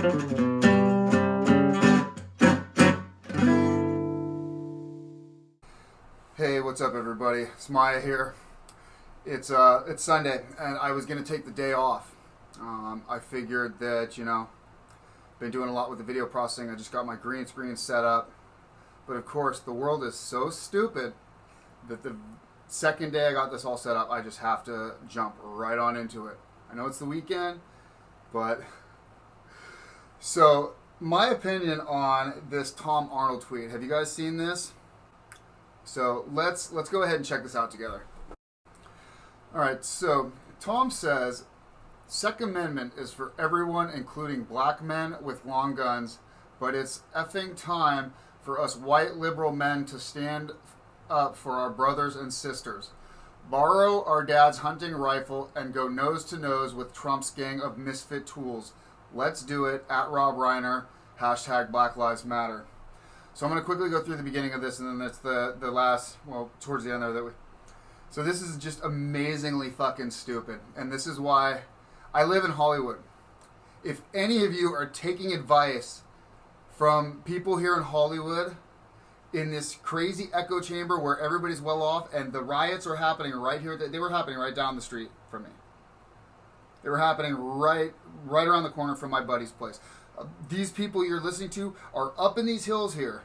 Hey, what's up, everybody? It's Maya here. It's Sunday, and I was gonna take the day off. I figured that, been doing a lot with the video processing. I just got my green screen set up, but of course, the world is so stupid that the second day I got this all set up, I just have to jump right on into it. I know it's the weekend, but so my opinion on this Tom Arnold tweet. Have you guys seen this? So let's go ahead and check this out together. All right, so Tom says, Second Amendment is for everyone, including black men with long guns, but it's effing time for us white liberal men to stand up for our brothers and sisters. Borrow our dad's hunting rifle and go nose to nose with Trump's gang of misfit tools. Let's do it, at Rob Reiner, hashtag Black Lives Matter. So I'm going to quickly go through the beginning of this, and then that's the last, towards the end there. So this is just amazingly fucking stupid. And this is why I live in Hollywood. If any of you are taking advice from people here in Hollywood, in this crazy echo chamber where everybody's well off, and the riots are happening right here, they were happening right down the street from me. They were happening right around the corner from my buddy's place. These people you're listening to are up in these hills here.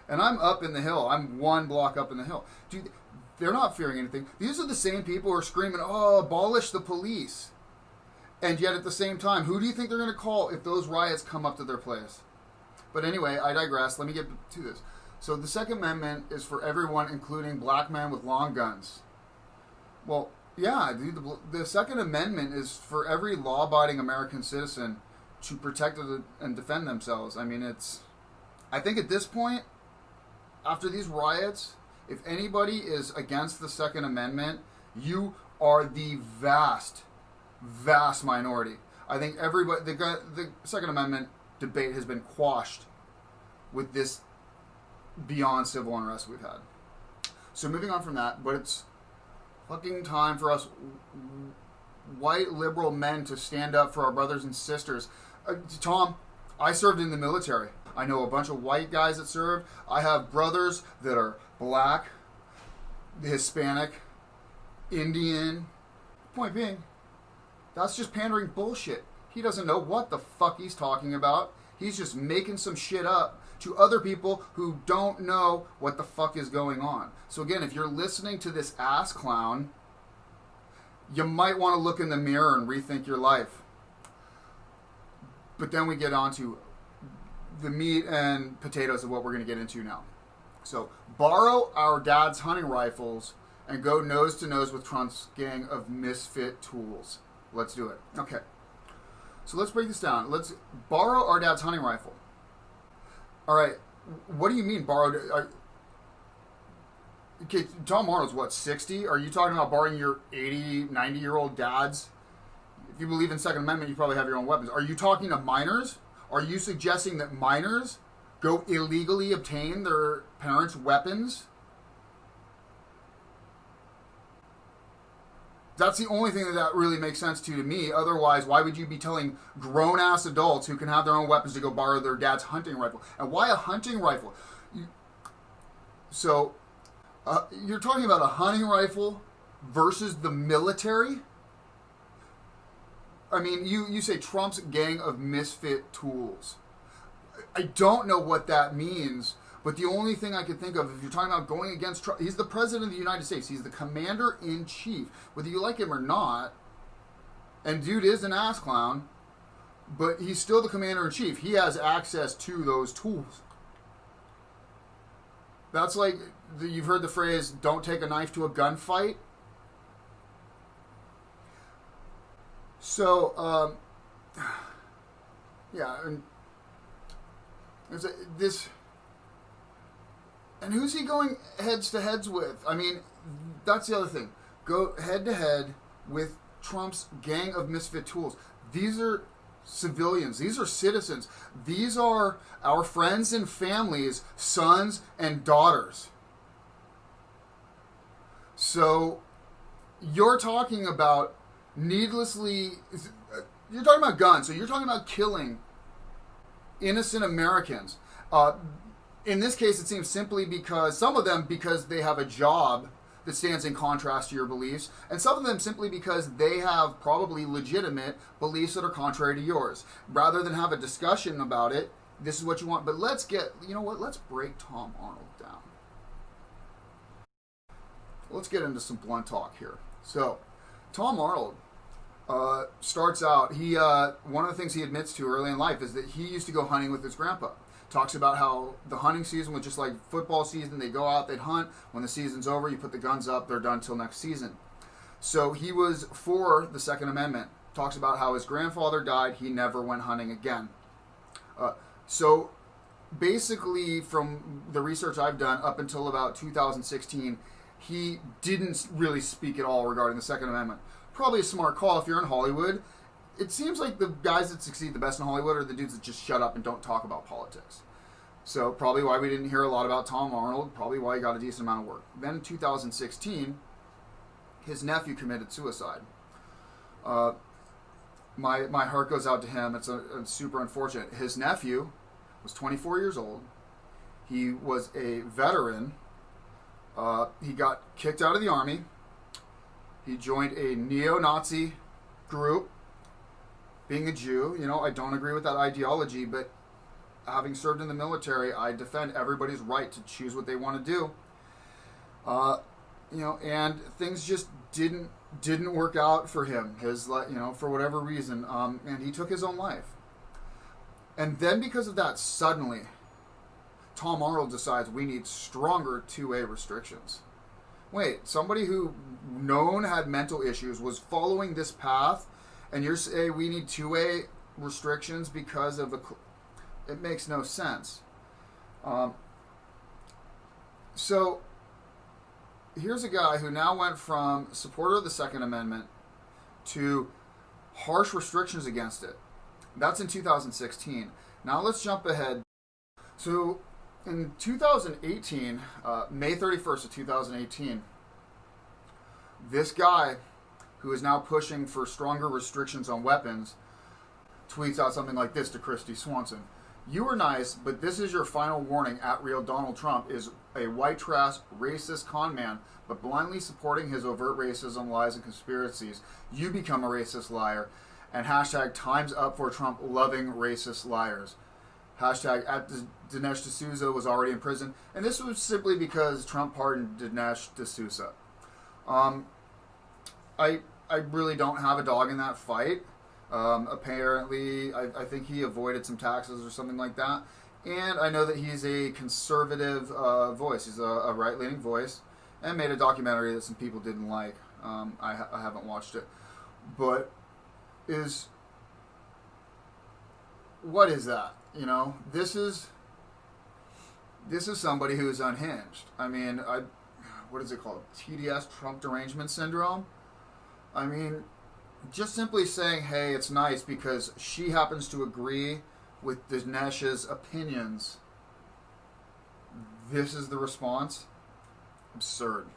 And I'm up in the hill. I'm one block up in the hill. Dude, they're not fearing anything. These are the same people who are screaming, oh, abolish the police. And yet at the same time, who do you think they're going to call if those riots come up to their place? But anyway, I digress. Let me get to this. So the Second Amendment is for everyone, including black men with long guns. Well, yeah, dude, the Second Amendment is for every law-abiding American citizen to protect and defend themselves. I mean, I think at this point, after these riots, if anybody is against the Second Amendment, you are the vast minority. I think everybody, the Second Amendment debate has been quashed with this beyond civil unrest we've had. So moving on from that, but it's fucking time for us white liberal men to stand up for our brothers and sisters. Tom, I served in the military. I know a bunch of white guys that served. I have brothers that are black, Hispanic, Indian. Point being, that's just pandering bullshit. He doesn't know what the fuck he's talking about. He's just making some shit up to other people who don't know what the fuck is going on. So again, if you're listening to this ass clown, you might want to look in the mirror and rethink your life. But then we get on to the meat and potatoes of what we're going to get into now. So, borrow our dad's hunting rifles and go nose to nose with Trump's gang of misfit tools. Let's do it. Okay. So let's break this down. Let's borrow our dad's hunting rifle. All right. What do you mean borrowed? Okay, Tom Arnold's what, 60? Are you talking about borrowing your 80, 90-year-old dad's? If you believe in Second Amendment, you probably have your own weapons. Are you talking to minors? Are you suggesting that minors go illegally obtain their parents' weapons? That's the only thing that really makes sense to me. Otherwise, why would you be telling grown-ass adults who can have their own weapons to go borrow their dad's hunting rifle? And why a hunting rifle? You're talking about a hunting rifle versus the military? I mean, you say Trump's gang of misfit tools. I don't know what that means, but the only thing I could think of, if you're talking about going against Trump, he's the president of the United States. He's the commander-in-chief. Whether you like him or not, and dude is an ass clown, but he's still the commander-in-chief. He has access to those tools. That's like, you've heard the phrase, don't take a knife to a gunfight. So, yeah, and and who's he going heads to heads with? I mean, that's the other thing. Go head to head with Trump's gang of misfit tools. These are civilians. These are citizens. These are our friends and families, sons and daughters. So, you're talking about you're talking about guns, so you're talking about killing innocent Americans. In this case, it seems simply because some of them because they have a job that stands in contrast to your beliefs, and some of them simply because they have probably legitimate beliefs that are contrary to yours. Rather than have a discussion about it, this is what you want. But let's break Tom Arnold down. Let's get into some blunt talk here. So, Tom Arnold starts out, one of the things he admits to early in life is that he used to go hunting with his grandpa. Talks about how the hunting season was just like football season. They go out, they'd hunt. When the season's over, you put the guns up, they're done till next season. So he was for the Second Amendment. Talks about how his grandfather died, he never went hunting again. So basically, from the research I've done up until about 2016, he didn't really speak at all regarding the Second Amendment. Probably a smart call if you're in Hollywood. It seems like the guys that succeed the best in Hollywood are the dudes that just shut up and don't talk about politics. So probably why we didn't hear a lot about Tom Arnold, probably why he got a decent amount of work. Then in 2016, his nephew committed suicide. My heart goes out to him. It's super unfortunate. His nephew was 24 years old. He was a veteran. He got kicked out of the army. He joined a neo-Nazi group. Being a Jew, I don't agree with that ideology, but having served in the military, I defend everybody's right to choose what they want to do. And things just didn't work out for him. For whatever reason, and he took his own life. And then because of that, suddenly, Tom Arnold decides we need stronger two-way restrictions. Wait, somebody who known had mental issues was following this path, and you're saying we need two-way restrictions because of it makes no sense. So here's a guy who now went from supporter of the Second Amendment to harsh restrictions against it. That's in 2016. Now let's jump ahead. So in 2018, May 31st of 2018, this guy who is now pushing for stronger restrictions on weapons, tweets out something like this to Christy Swanson. You were nice, but this is your final warning. At real Donald Trump is a white trash, racist con man, but blindly supporting his overt racism, lies, and conspiracies. You become a racist liar. And hashtag time's up for Trump loving racist liars. Hashtag at Dinesh D'Souza was already in prison. And this was simply because Trump pardoned Dinesh D'Souza. I really don't have a dog in that fight. Apparently, I think he avoided some taxes or something like that. And I know that he's a conservative voice. He's a right-leaning voice. And made a documentary that some people didn't like. I haven't watched it. But what is that? This is somebody who is unhinged. I mean, what is it called? TDS, Trump Derangement Syndrome? I mean, just simply saying, hey, it's nice because she happens to agree with Dinesh's opinions. This is the response? Absurd.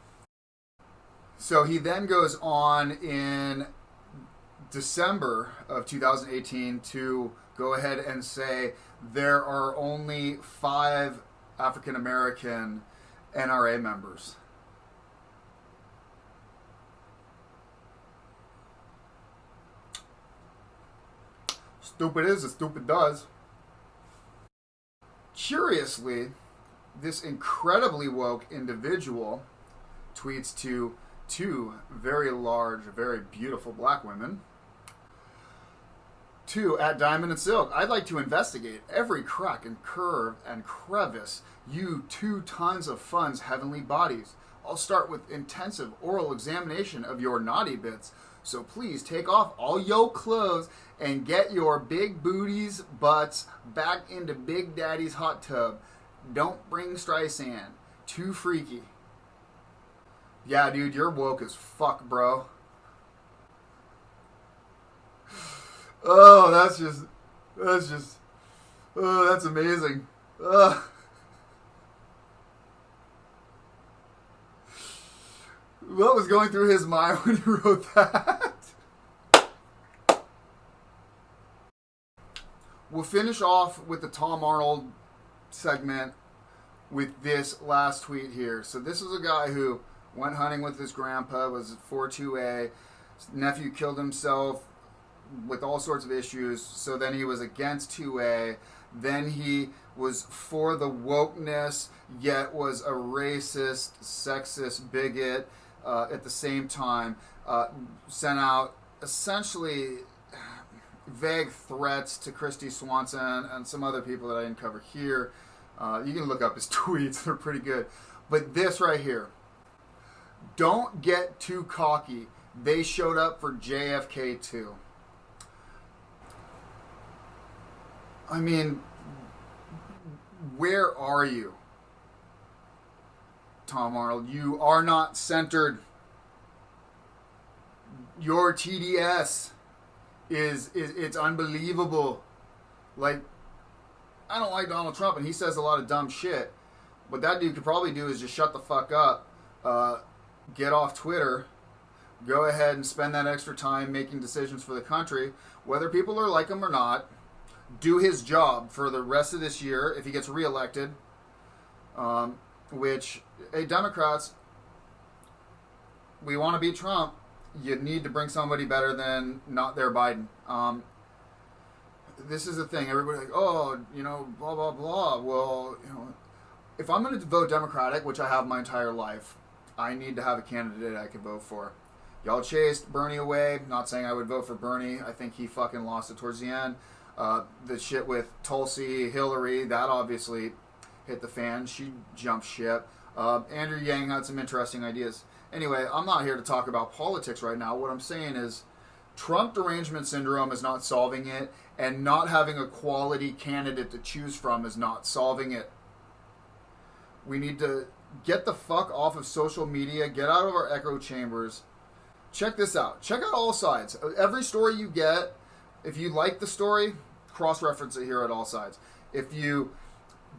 So he then goes on in December of 2018 to go ahead and say there are only 5 African American NRA members. Stupid is as stupid does. Curiously, this incredibly woke individual tweets to 2 very large, very beautiful black women. 2, at Diamond and Silk. I'd like to investigate every crack and curve and crevice. You 2 tons of fun's heavenly bodies. I'll start with intensive oral examination of your naughty bits. So please take off all your clothes and get your big booties butts back into Big Daddy's hot tub. Don't bring Streisand. Too freaky. Yeah, dude, you're woke as fuck, bro. Oh, that's amazing. What was going through his mind when he wrote that? we'll finish off with the Tom Arnold segment with this last tweet here. So this is a guy who went hunting with his grandpa, was 4-2A. His nephew killed himself with all sorts of issues. So then he was against 2A. Then he was for the wokeness, yet was a racist, sexist, bigot at the same time. Sent out essentially vague threats to Christy Swanson and some other people that I didn't cover here. You can look up his tweets. They're pretty good. But this right here. Don't get too cocky. They showed up for JFK too. I mean, where are you, Tom Arnold? You are not centered. Your TDS is it's unbelievable. Like, I don't like Donald Trump, and he says a lot of dumb shit. What that dude could probably do is just shut the fuck up, get off Twitter, go ahead and spend that extra time making decisions for the country, whether people are like him or not. Do his job for the rest of this year if he gets reelected, which, hey, Democrats, we want to beat Trump. You need to bring somebody better than not their Biden. This is the thing. Everybody like, oh, you know, blah, blah, blah. Well, you know, if I'm going to vote Democratic, which I have my entire life, I need to have a candidate I can vote for. Y'all chased Bernie away. Not saying I would vote for Bernie. I think he fucking lost it towards the end. The shit with Tulsi, Hillary, that obviously hit the fan. She jumped ship. Andrew Yang had some interesting ideas. Anyway, I'm not here to talk about politics right now. What I'm saying is Trump derangement syndrome is not solving it, and not having a quality candidate to choose from is not solving it. We need to get the fuck off of social media, get out of our echo chambers. Check this out. Check out all sides. Every story you get, if you like the story, cross-reference it here at all sides. If you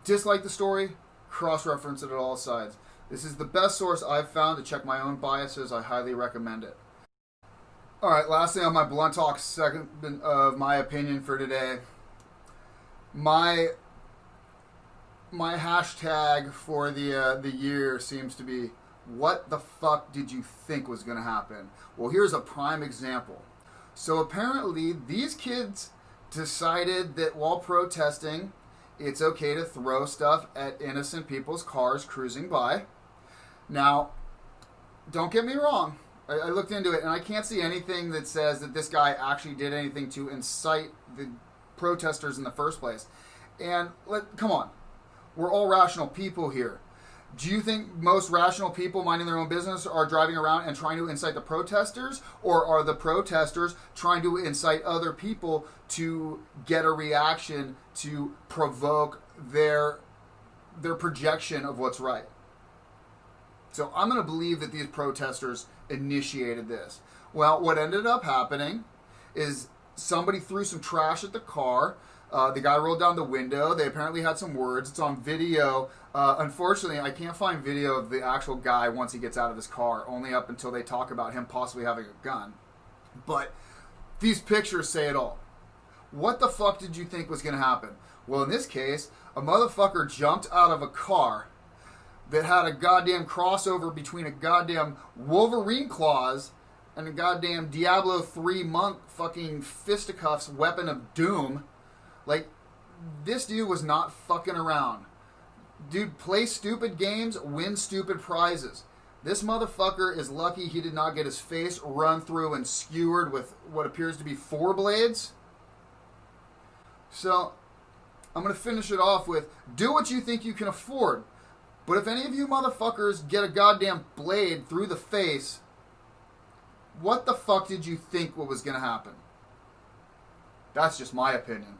dislike the story, cross-reference it at all sides. This is the best source I've found to check my own biases. I highly recommend it. All right, lastly on my Blunt Talk segment of my opinion for today, my hashtag for the year seems to be, what the fuck did you think was going to happen? Well, here's a prime example. So apparently these kids decided that while protesting, it's okay to throw stuff at innocent people's cars cruising by. Now, don't get me wrong. I looked into it, and I can't see anything that says that this guy actually did anything to incite the protesters in the first place. And come on. We're all rational people here. Do you think most rational people minding their own business are driving around and trying to incite the protesters? Or are the protesters trying to incite other people to get a reaction to provoke their projection of what's right? So I'm going to believe that these protesters initiated this. Well, what ended up happening is somebody threw some trash at the car. The guy rolled down the window. They apparently had some words. It's on video. Unfortunately, I can't find video of the actual guy once he gets out of his car, only up until they talk about him possibly having a gun. But these pictures say it all. What the fuck did you think was going to happen? Well, in this case, a motherfucker jumped out of a car that had a goddamn crossover between a goddamn Wolverine claws and a goddamn Diablo 3 monk fucking fisticuffs weapon of doom. Like, this dude was not fucking around. Dude, play stupid games, win stupid prizes. This motherfucker is lucky he did not get his face run through and skewered with what appears to be 4 blades. So, I'm going to finish it off with, do what you think you can afford. But if any of you motherfuckers get a goddamn blade through the face, what the fuck did you think what was going to happen? That's just my opinion.